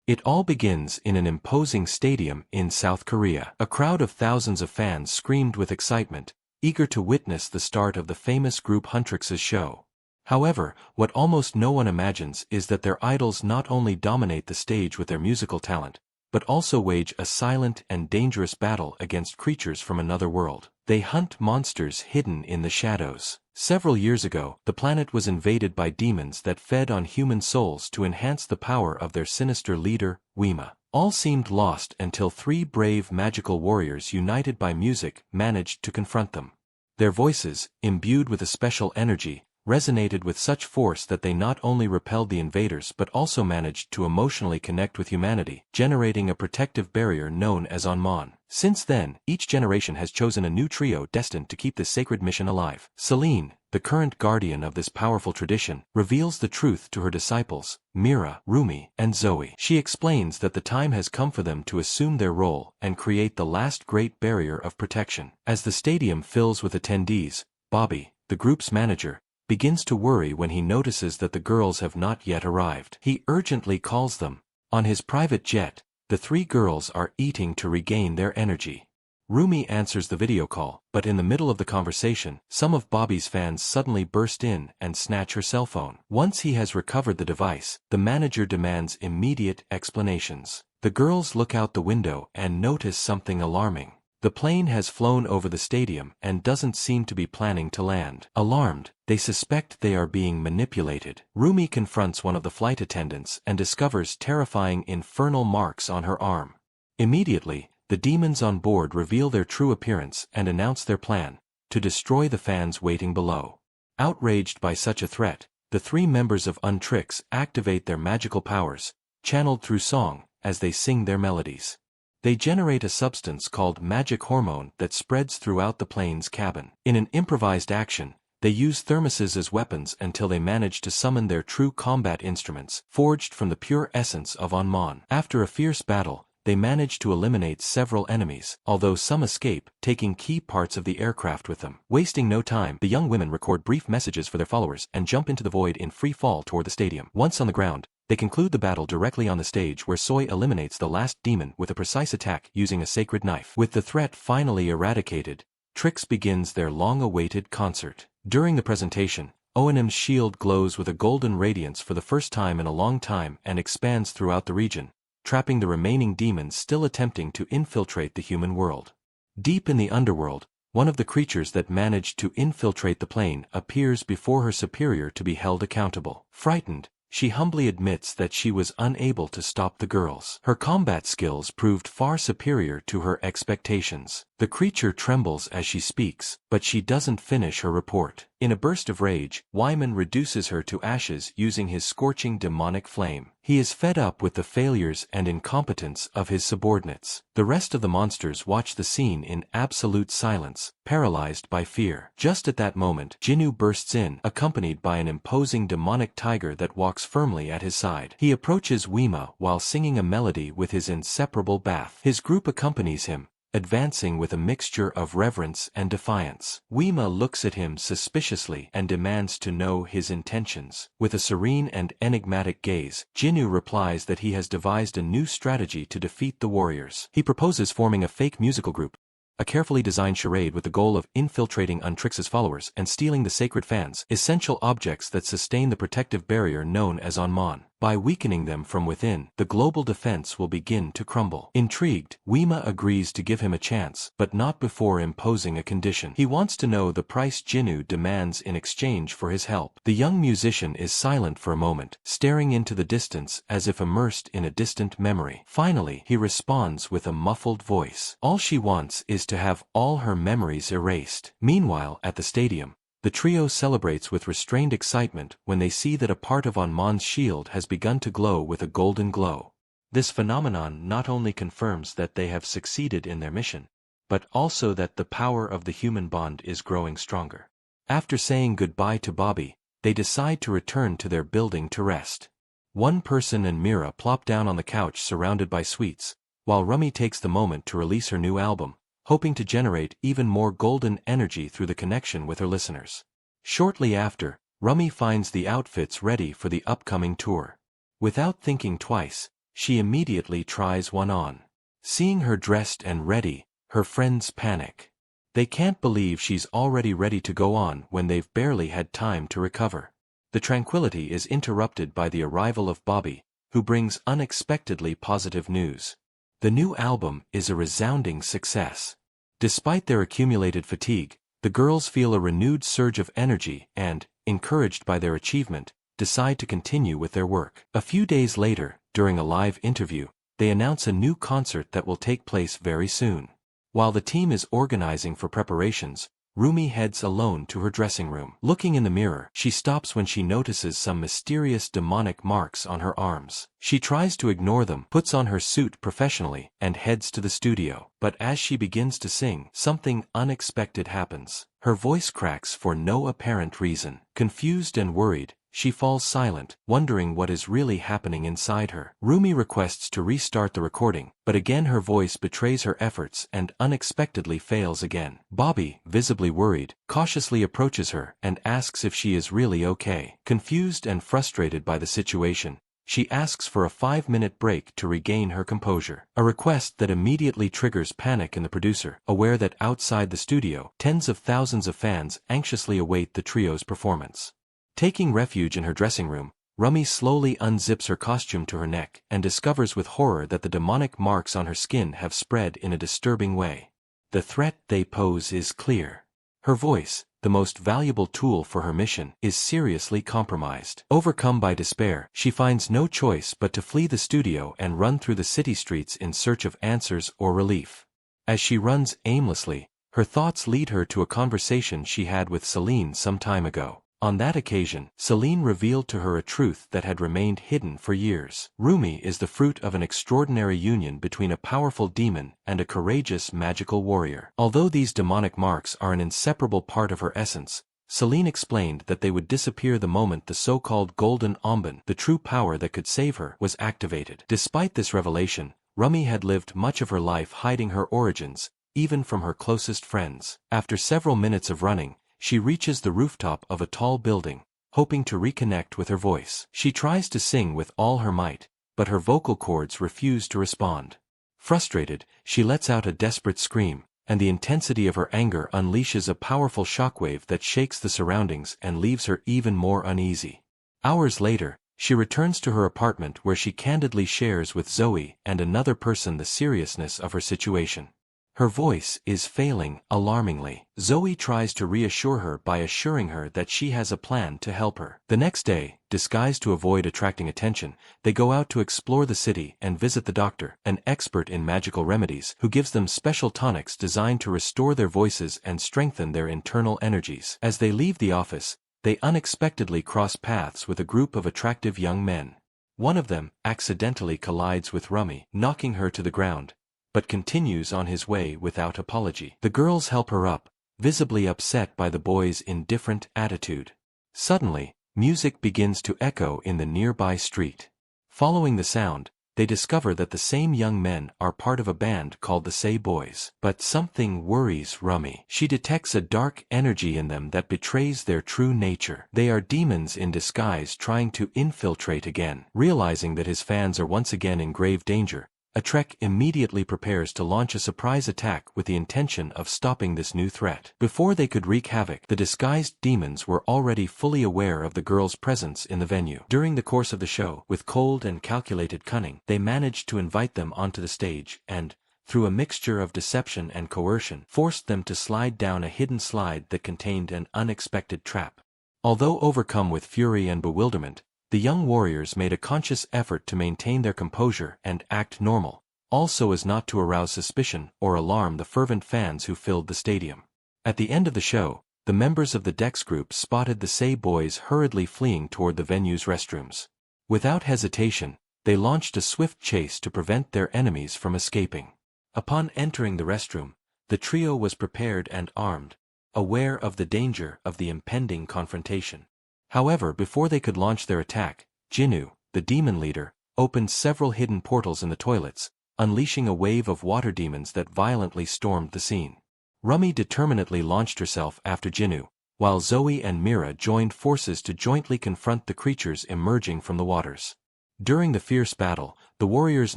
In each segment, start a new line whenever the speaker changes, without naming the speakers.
It all begins in an imposing stadium in South Korea. A crowd of thousands of fans screamed with excitement, eager to witness the start of the famous group Huntrix's show. However, what almost no one imagines is that their idols not only dominate the stage with their musical talent, but also wage a silent and dangerous battle against creatures from another world. They hunt monsters hidden in the shadows. Several years ago, the planet was invaded by demons that fed on human souls to enhance the power of their sinister leader, Wima. All seemed lost until three brave magical warriors united by music managed to confront them. Their voices, imbued with a special energy, resonated with such force that they not only repelled the invaders but also managed to emotionally connect with humanity, generating a protective barrier known as Onmon. Since then, each generation has chosen a new trio destined to keep this sacred mission alive. Celine, the current guardian of this powerful tradition, reveals the truth to her disciples, Mira, Rumi, and Zoe. She explains that the time has come for them to assume their role and create the last great barrier of protection. As the stadium fills with attendees, Bobby, the group's manager, begins to worry when he notices that the girls have not yet arrived. He urgently calls them. On his private jet, the three girls are eating to regain their energy. Rumi answers the video call, but in the middle of the conversation, some of Bobby's fans suddenly burst in and snatch her cell phone. Once he has recovered the device, the manager demands immediate explanations. The girls look out the window and notice something alarming. The plane has flown over the stadium and doesn't seem to be planning to land. Alarmed, they suspect they are being manipulated. Rumi confronts one of the flight attendants and discovers terrifying infernal marks on her arm. Immediately, the demons on board reveal their true appearance and announce their plan, to destroy the fans waiting below. Outraged by such a threat, the three members of Huntrix activate their magical powers, channeled through song, as they sing their melodies. They generate a substance called magic hormone that spreads throughout the plane's cabin. In an improvised action, they use thermoses as weapons until they manage to summon their true combat instruments, forged from the pure essence of Onmon. After a fierce battle, they manage to eliminate several enemies, although some escape, taking key parts of the aircraft with them. Wasting no time, the young women record brief messages for their followers and jump into the void in free fall toward the stadium. Once on the ground, they conclude the battle directly on the stage where Soy eliminates the last demon with a precise attack using a sacred knife. With the threat finally eradicated, Trix begins their long-awaited concert. During the presentation, O&M's shield glows with a golden radiance for the first time in a long time and expands throughout the region, trapping the remaining demons still attempting to infiltrate the human world. Deep in the underworld, one of the creatures that managed to infiltrate the plane appears before her superior to be held accountable. Frightened, she humbly admits that she was unable to stop the girls. Her combat skills proved far superior to her expectations. The creature trembles as she speaks, but she doesn't finish her report. In a burst of rage, Wyman reduces her to ashes using his scorching demonic flame. He is fed up with the failures and incompetence of his subordinates. The rest of the monsters watch the scene in absolute silence, paralyzed by fear. Just at that moment, Jinnu bursts in, accompanied by an imposing demonic tiger that walks firmly at his side. He approaches Wima while singing a melody with his inseparable bath. His group accompanies him, advancing with a mixture of reverence and defiance. Wima looks at him suspiciously and demands to know his intentions. With a serene and enigmatic gaze, Jinnu replies that he has devised a new strategy to defeat the warriors. He proposes forming a fake musical group, a carefully designed charade with the goal of infiltrating Huntrix's followers and stealing the sacred fans, essential objects that sustain the protective barrier known as Onmon. By weakening them from within, the global defense will begin to crumble. Intrigued, Wima agrees to give him a chance, but not before imposing a condition. He wants to know the price Jinnu demands in exchange for his help. The young musician is silent for a moment, staring into the distance as if immersed in a distant memory. Finally, he responds with a muffled voice. All she wants is to have all her memories erased. Meanwhile, at the stadium, the trio celebrates with restrained excitement when they see that a part of Onmon's shield has begun to glow with a golden glow. This phenomenon not only confirms that they have succeeded in their mission, but also that the power of the human bond is growing stronger. After saying goodbye to Bobby, they decide to return to their building to rest. One person and Mira plop down on the couch surrounded by sweets, while Rumi takes the moment to release her new album, hoping to generate even more golden energy through the connection with her listeners. Shortly after, Rumi finds the outfits ready for the upcoming tour. Without thinking twice, She immediately tries one on. Seeing her dressed and ready, her friends panic. They can't believe she's already ready to go on when they've barely had time to recover. The tranquility is interrupted by the arrival of Bobby, who brings unexpectedly positive news. The new album is a resounding success. Despite their accumulated fatigue, the girls feel a renewed surge of energy and, encouraged by their achievement, decide to continue with their work. A few days later, during a live interview, they announce a new concert that will take place very soon. While the team is organizing for preparations, Rumi heads alone to her dressing room. Looking in the mirror, she stops when she notices some mysterious demonic marks on her arms. She tries to ignore them, puts on her suit professionally, and heads to the studio. But as she begins to sing, something unexpected happens. Her voice cracks for no apparent reason. Confused and worried, she falls silent, wondering what is really happening inside her. Rumi requests to restart the recording, but again her voice betrays her efforts and unexpectedly fails again. Bobby, visibly worried, cautiously approaches her and asks if she is really okay. Confused and frustrated by the situation, she asks for a 5-minute break to regain her composure. A request that immediately triggers panic in the producer, aware that outside the studio, tens of thousands of fans anxiously await the trio's performance. Taking refuge in her dressing room, Rumi slowly unzips her costume to her neck and discovers with horror that the demonic marks on her skin have spread in a disturbing way. The threat they pose is clear. Her voice, the most valuable tool for her mission, is seriously compromised. Overcome by despair, she finds no choice but to flee the studio and run through the city streets in search of answers or relief. As she runs aimlessly, her thoughts lead her to a conversation she had with Celine some time ago. On that occasion, Celine revealed to her a truth that had remained hidden for years. Rumi is the fruit of an extraordinary union between a powerful demon and a courageous magical warrior. Although these demonic marks are an inseparable part of her essence, Celine explained that they would disappear the moment the so-called golden Omban, the true power that could save her, was activated. Despite this revelation, Rumi had lived much of her life hiding her origins, even from her closest friends. After several minutes of running, she reaches the rooftop of a tall building, hoping to reconnect with her voice. She tries to sing with all her might, but her vocal cords refuse to respond. Frustrated, she lets out a desperate scream, and the intensity of her anger unleashes a powerful shockwave that shakes the surroundings and leaves her even more uneasy. Hours later, she returns to her apartment where she candidly shares with Zoe and another person the seriousness of her situation. Her voice is failing alarmingly. Zoe tries to reassure her by assuring her that she has a plan to help her. The next day, disguised to avoid attracting attention, they go out to explore the city and visit the doctor, an expert in magical remedies, who gives them special tonics designed to restore their voices and strengthen their internal energies. As they leave the office, they unexpectedly cross paths with a group of attractive young men. One of them accidentally collides with Rumi, knocking her to the ground, but continues on his way without apology. The girls help her up, visibly upset by the boy's indifferent attitude. Suddenly, music begins to echo in the nearby street. Following the sound, they discover that the same young men are part of a band called the Say Boys. But something worries Rumi. She detects a dark energy in them that betrays their true nature. They are demons in disguise trying to infiltrate again. Realizing that his fans are once again in grave danger, Atrek immediately prepares to launch a surprise attack with the intention of stopping this new threat. Before they could wreak havoc, the disguised demons were already fully aware of the girls' presence in the venue. During the course of the show, with cold and calculated cunning, they managed to invite them onto the stage and, through a mixture of deception and coercion, forced them to slide down a hidden slide that contained an unexpected trap. Although overcome with fury and bewilderment, the young warriors made a conscious effort to maintain their composure and act normal, also as not to arouse suspicion or alarm the fervent fans who filled the stadium. At the end of the show, the members of the Dex group spotted the Say Boys hurriedly fleeing toward the venue's restrooms. Without hesitation, they launched a swift chase to prevent their enemies from escaping. Upon entering the restroom, the trio was prepared and armed, aware of the danger of the impending confrontation. However, before they could launch their attack, Jinnu, the demon leader, opened several hidden portals in the toilets, unleashing a wave of water demons that violently stormed the scene. Rumi determinedly launched herself after Jinnu, while Zoe and Mira joined forces to jointly confront the creatures emerging from the waters. During the fierce battle, the warriors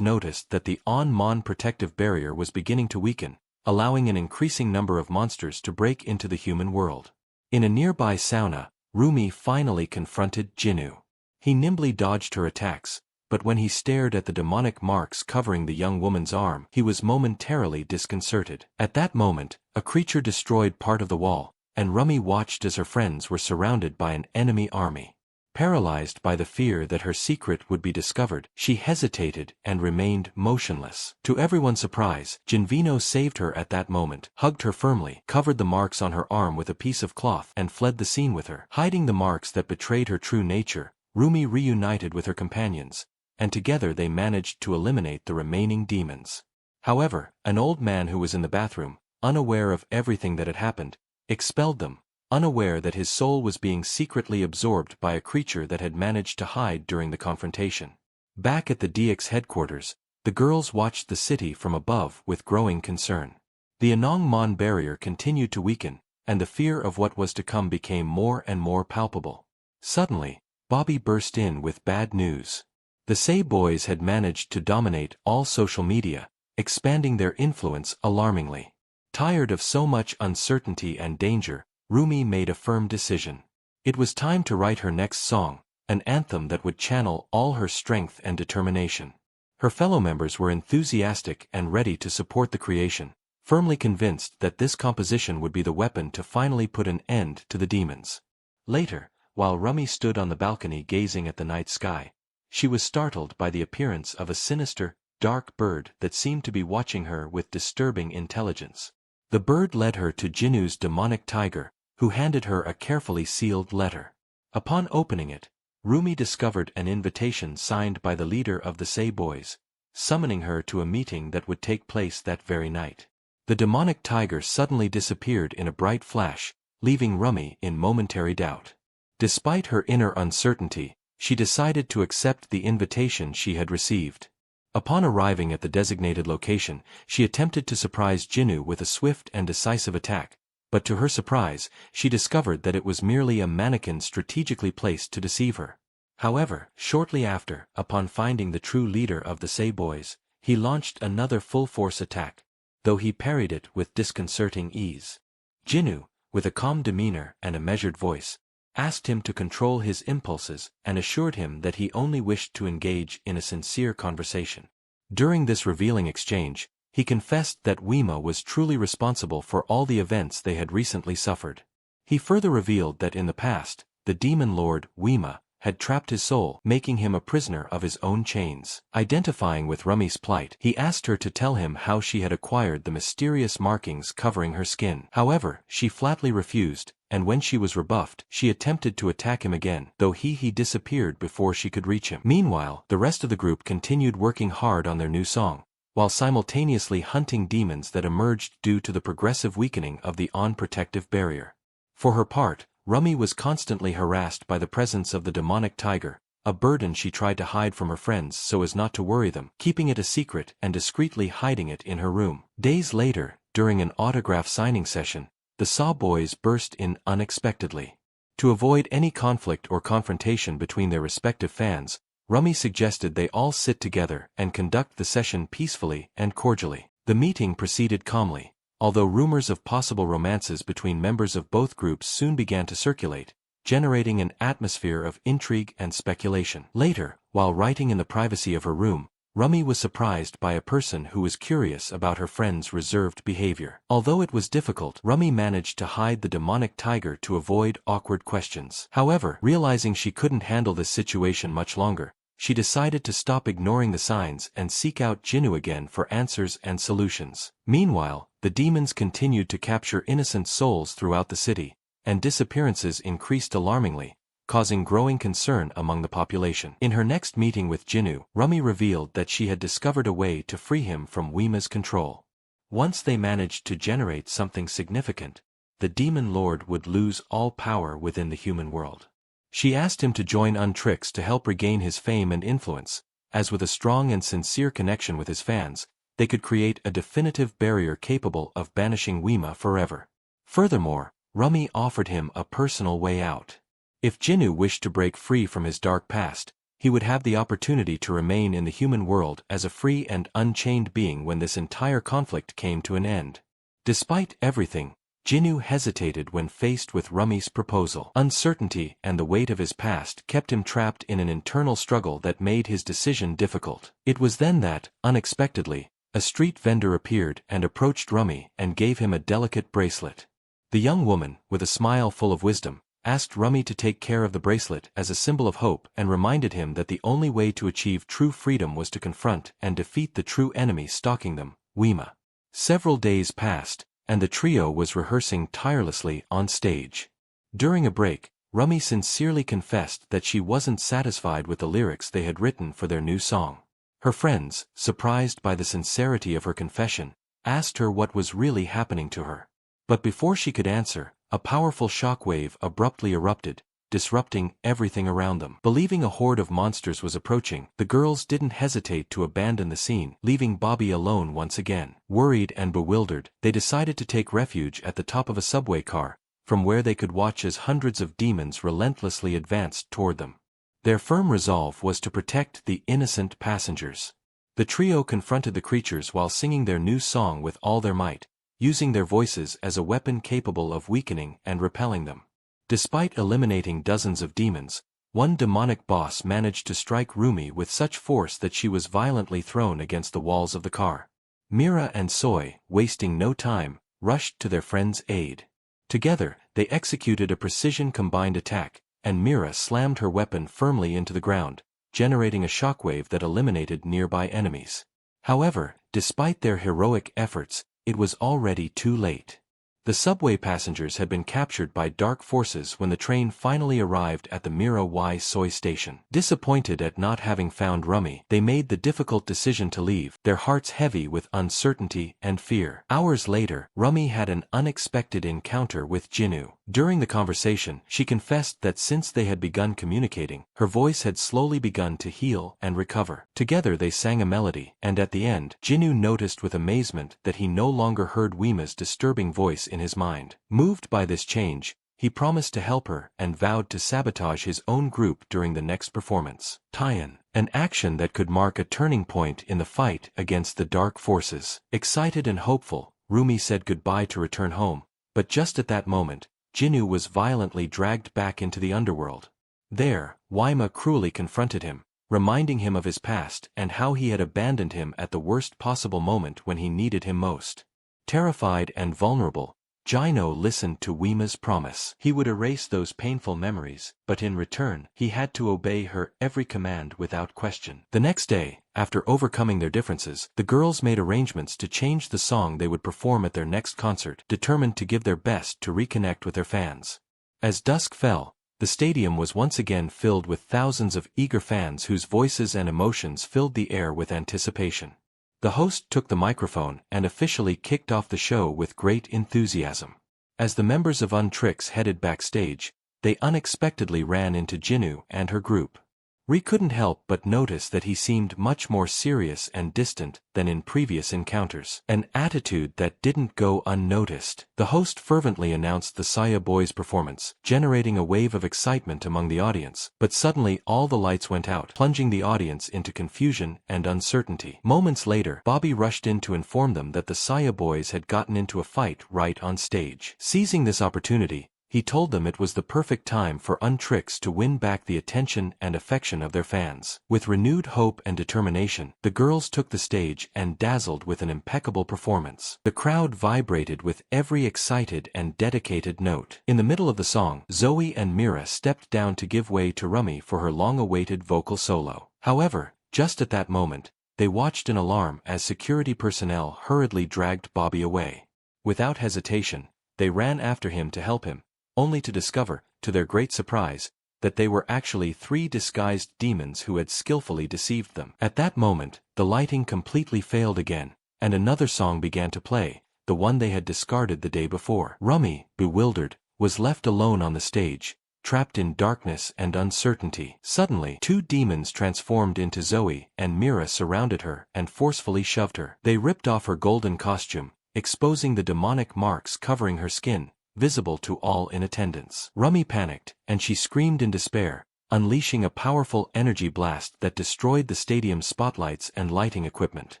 noticed that the On-Mon protective barrier was beginning to weaken, allowing an increasing number of monsters to break into the human world. In a nearby sauna, Rumi finally confronted Jinnu. He nimbly dodged her attacks, but when he stared at the demonic marks covering the young woman's arm, he was momentarily disconcerted. At that moment, a creature destroyed part of the wall, and Rumi watched as her friends were surrounded by an enemy army. Paralyzed by the fear that her secret would be discovered, she hesitated and remained motionless. To everyone's surprise, Jinvino saved her at that moment, hugged her firmly, covered the marks on her arm with a piece of cloth, and fled the scene with her. Hiding the marks that betrayed her true nature, Rumi reunited with her companions, and together they managed to eliminate the remaining demons. However, an old man who was in the bathroom, unaware of everything that had happened, expelled them, unaware that his soul was being secretly absorbed by a creature that had managed to hide during the confrontation. Back at the DX headquarters, the girls watched the city from above with growing concern. The Anong-Mon barrier continued to weaken, and the fear of what was to come became more and more palpable. Suddenly, Bobby burst in with bad news. The Say boys had managed to dominate all social media, expanding their influence alarmingly. Tired of so much uncertainty and danger, Rumi made a firm decision. It was time to write her next song, an anthem that would channel all her strength and determination. Her fellow members were enthusiastic and ready to support the creation, firmly convinced that this composition would be the weapon to finally put an end to the demons. Later, while Rumi stood on the balcony gazing at the night sky, she was startled by the appearance of a sinister, dark bird that seemed to be watching her with disturbing intelligence. The bird led her to Jinnu's demonic tiger, who handed her a carefully sealed letter. Upon opening it, Rumi discovered an invitation signed by the leader of the Say boys, summoning her to a meeting that would take place that very night. The demonic tiger suddenly disappeared in a bright flash, leaving Rumi in momentary doubt. Despite her inner uncertainty, she decided to accept the invitation she had received. Upon arriving at the designated location, she attempted to surprise Jinnu with a swift and decisive attack, but to her surprise, she discovered that it was merely a mannequin strategically placed to deceive her. However, shortly after, upon finding the true leader of the Say boys, he launched another full-force attack, though he parried it with disconcerting ease. Jinnu, with a calm demeanor and a measured voice, asked him to control his impulses and assured him that he only wished to engage in a sincere conversation. During this revealing exchange, he confessed that Weema was truly responsible for all the events they had recently suffered. He further revealed that in the past, the demon lord, Weema, had trapped his soul, making him a prisoner of his own chains. Identifying with Rumi's plight, he asked her to tell him how she had acquired the mysterious markings covering her skin. However, she flatly refused, and when she was rebuffed, she attempted to attack him again, though he disappeared before she could reach him. Meanwhile, the rest of the group continued working hard on their new song, while simultaneously hunting demons that emerged due to the progressive weakening of the on-protective barrier. For her part, Rumi was constantly harassed by the presence of the demonic tiger, a burden she tried to hide from her friends so as not to worry them, keeping it a secret and discreetly hiding it in her room. Days later, during an autograph signing session, the Saw boys burst in unexpectedly. To avoid any conflict or confrontation between their respective fans, Rumi suggested they all sit together and conduct the session peacefully and cordially. The meeting proceeded calmly, although rumors of possible romances between members of both groups soon began to circulate, generating an atmosphere of intrigue and speculation. Later, while writing in the privacy of her room, Rumi was surprised by a person who was curious about her friend's reserved behavior. Although it was difficult, Rumi managed to hide the demonic tiger to avoid awkward questions. However, realizing she couldn't handle this situation much longer, she decided to stop ignoring the signs and seek out Jinnu again for answers and solutions. Meanwhile, the demons continued to capture innocent souls throughout the city, and disappearances increased alarmingly, causing growing concern among the population. In her next meeting with Jinnu, Rumi revealed that she had discovered a way to free him from Weema's control. Once they managed to generate something significant, the demon lord would lose all power within the human world. She asked him to join Untrix to help regain his fame and influence, as with a strong and sincere connection with his fans, they could create a definitive barrier capable of banishing Weema forever. Furthermore, Rumi offered him a personal way out. If Jinnu wished to break free from his dark past, he would have the opportunity to remain in the human world as a free and unchained being when this entire conflict came to an end. Despite everything, Jinwoo hesitated when faced with Rummy's proposal. Uncertainty and the weight of his past kept him trapped in an internal struggle that made his decision difficult. It was then that, unexpectedly, a street vendor appeared and approached Rummy and gave him a delicate bracelet. The young woman, with a smile full of wisdom, asked Rummy to take care of the bracelet as a symbol of hope and reminded him that the only way to achieve true freedom was to confront and defeat the true enemy stalking them, Weema. Several days passed, and the trio was rehearsing tirelessly on stage. During a break, Rummy sincerely confessed that she wasn't satisfied with the lyrics they had written for their new song. Her friends, surprised by the sincerity of her confession, asked her what was really happening to her. But before she could answer, a powerful shockwave abruptly erupted, disrupting everything around them. Believing a horde of monsters was approaching, the girls didn't hesitate to abandon the scene, leaving Bobby alone once again. Worried and bewildered, they decided to take refuge at the top of a subway car, from where they could watch as hundreds of demons relentlessly advanced toward them. Their firm resolve was to protect the innocent passengers. The trio confronted the creatures while singing their new song with all their might, using their voices as a weapon capable of weakening and repelling them. Despite eliminating dozens of demons, one demonic boss managed to strike Rumi with such force that she was violently thrown against the walls of the car. Mira and Soy, wasting no time, rushed to their friend's aid. Together, they executed a precision combined attack, and Mira slammed her weapon firmly into the ground, generating a shockwave that eliminated nearby enemies. However, despite their heroic efforts, it was already too late. The subway passengers had been captured by dark forces when the train finally arrived at the Mira Y Soy station. Disappointed at not having found Rummy, they made the difficult decision to leave, their hearts heavy with uncertainty and fear. Hours later, Rummy had an unexpected encounter with Jinwoo. During the conversation, she confessed that since they had begun communicating, her voice had slowly begun to heal and recover. Together they sang a melody, and at the end, Jinwoo noticed with amazement that he no longer heard Weema's disturbing voice in his mind. Moved by this change, he promised to help her and vowed to sabotage his own group during the next performance. Tie-in, an action that could mark a turning point in the fight against the dark forces. Excited and hopeful, Rumi said goodbye to return home, but just at that moment, Jinwoo was violently dragged back into the underworld. There, Weema cruelly confronted him, reminding him of his past and how he had abandoned him at the worst possible moment when he needed him most. Terrified and vulnerable, Jinwoo listened to Weema's promise. He would erase those painful memories, but in return, he had to obey her every command without question. The next day, after overcoming their differences, the girls made arrangements to change the song they would perform at their next concert, determined to give their best to reconnect with their fans. As dusk fell, the stadium was once again filled with thousands of eager fans whose voices and emotions filled the air with anticipation. The host took the microphone and officially kicked off the show with great enthusiasm. As the members of Untrix headed backstage, they unexpectedly ran into Jinwoo and her group. Ri couldn't help but notice that he seemed much more serious and distant than in previous encounters, an attitude that didn't go unnoticed. The host fervently announced the Saya Boys' performance, generating a wave of excitement among the audience, but suddenly all the lights went out, plunging the audience into confusion and uncertainty. Moments later, Bobby rushed in to inform them that the Saya Boys had gotten into a fight right on stage. Seizing this opportunity, he told them it was the perfect time for Untrix to win back the attention and affection of their fans. With renewed hope and determination, the girls took the stage and dazzled with an impeccable performance. The crowd vibrated with every excited and dedicated note. In the middle of the song, Zoe and Mira stepped down to give way to Rummy for her long-awaited vocal solo. However, just at that moment, they watched in alarm as security personnel hurriedly dragged Bobby away. Without hesitation, they ran after him to help him, only to discover, to their great surprise, that they were actually 3 disguised demons who had skillfully deceived them. At that moment, the lighting completely failed again, and another song began to play, the one they had discarded the day before. Rummy, bewildered, was left alone on the stage, trapped in darkness and uncertainty. Suddenly, 2 demons transformed into Zoe, and Mira surrounded her and forcefully shoved her. They ripped off her golden costume, exposing the demonic marks covering her skin, visible to all in attendance. Rummy panicked, and she screamed in despair, unleashing a powerful energy blast that destroyed the stadium's spotlights and lighting equipment.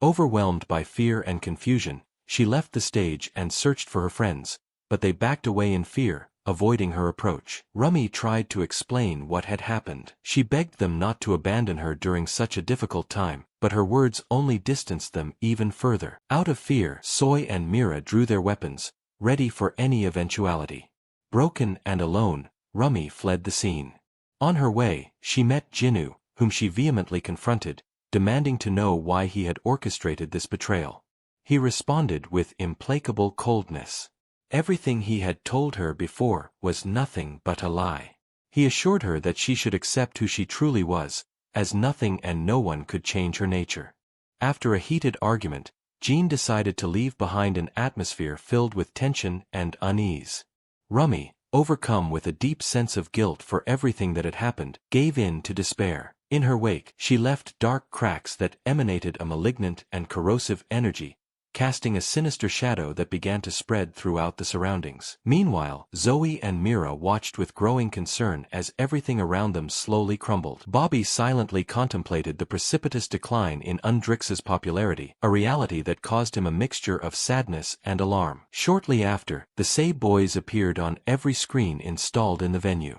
Overwhelmed by fear and confusion, she left the stage and searched for her friends, but they backed away in fear, avoiding her approach. Rummy tried to explain what had happened. She begged them not to abandon her during such a difficult time, but her words only distanced them even further. Out of fear, Soy and Mira drew their weapons, ready for any eventuality. Broken and alone, Rummy fled the scene. On her way, she met Jinnu, whom she vehemently confronted, demanding to know why he had orchestrated this betrayal. He responded with implacable coldness. Everything he had told her before was nothing but a lie. He assured her that she should accept who she truly was, as nothing and no one could change her nature. After a heated argument, Jean decided to leave behind an atmosphere filled with tension and unease. Rummy, overcome with a deep sense of guilt for everything that had happened, gave in to despair. In her wake, she left dark cracks that emanated a malignant and corrosive energy, casting a sinister shadow that began to spread throughout the surroundings. Meanwhile, Zoe and Mira watched with growing concern as everything around them slowly crumbled. Bobby silently contemplated the precipitous decline in Undrix's popularity, a reality that caused him a mixture of sadness and alarm. Shortly after, the Say Boys appeared on every screen installed in the venue.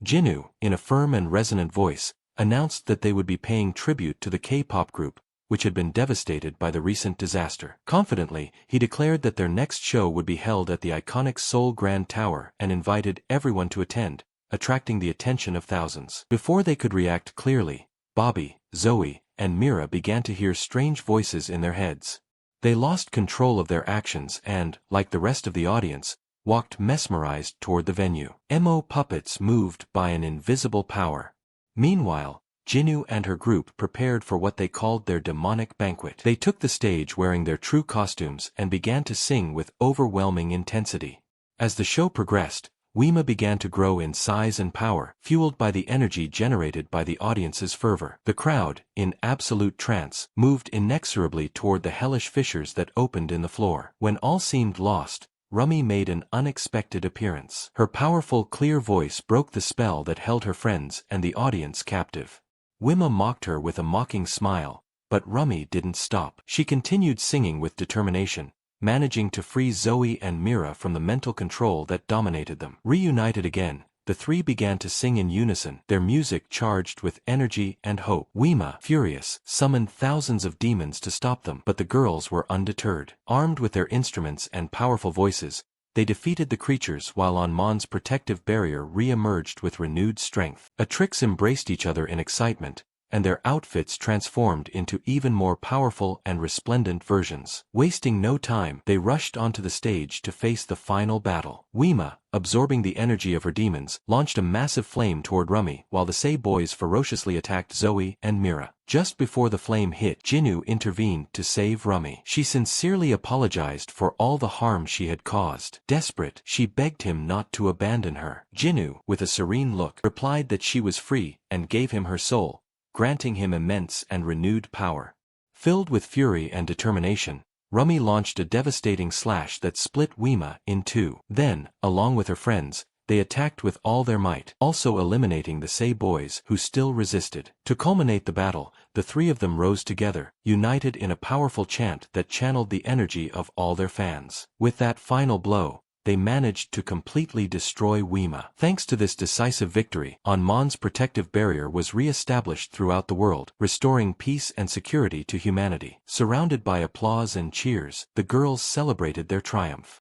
Jinnu, in a firm and resonant voice, announced that they would be paying tribute to the K-pop group, which had been devastated by the recent disaster. Confidently, he declared that their next show would be held at the iconic Seoul Grand Tower and invited everyone to attend, attracting the attention of thousands. Before they could react clearly, Bobby, Zoe, and Mira began to hear strange voices in their heads. They lost control of their actions and, like the rest of the audience, walked mesmerized toward the venue. Emo puppets moved by an invisible power. Meanwhile, Jinnu and her group prepared for what they called their demonic banquet. They took the stage wearing their true costumes and began to sing with overwhelming intensity. As the show progressed, Weema began to grow in size and power, fueled by the energy generated by the audience's fervor. The crowd, in absolute trance, moved inexorably toward the hellish fissures that opened in the floor. When all seemed lost, Rummy made an unexpected appearance. Her powerful, clear voice broke the spell that held her friends and the audience captive. Weema mocked her with a mocking smile, but Rummy didn't stop. She continued singing with determination, managing to free Zoe and Mira from the mental control that dominated them. Reunited again, the three began to sing in unison, their music charged with energy and hope. Weema, furious, summoned thousands of demons to stop them, but the girls were undeterred. Armed with their instruments and powerful voices, they defeated the creatures while Mon's protective barrier re-emerged with renewed strength. Atrix embraced each other in excitement, and their outfits transformed into even more powerful and resplendent versions. Wasting no time, they rushed onto the stage to face the final battle. Weema, absorbing the energy of her demons, launched a massive flame toward Rummy, while the Say Boys ferociously attacked Zoe and Mira. Just before the flame hit, Jinnu intervened to save Rummy. She sincerely apologized for all the harm she had caused. Desperate, she begged him not to abandon her. Jinnu, with a serene look, replied that she was free and gave him her soul, granting him immense and renewed power. Filled with fury and determination, Rummy launched a devastating slash that split Weema in two. Then, along with her friends, they attacked with all their might, also eliminating the Say Boys who still resisted. To culminate the battle, the three of them rose together, united in a powerful chant that channeled the energy of all their fans. With that final blow, they managed to completely destroy Weema. Thanks to this decisive victory, Mon's protective barrier was re-established throughout the world, restoring peace and security to humanity. Surrounded by applause and cheers, the girls celebrated their triumph.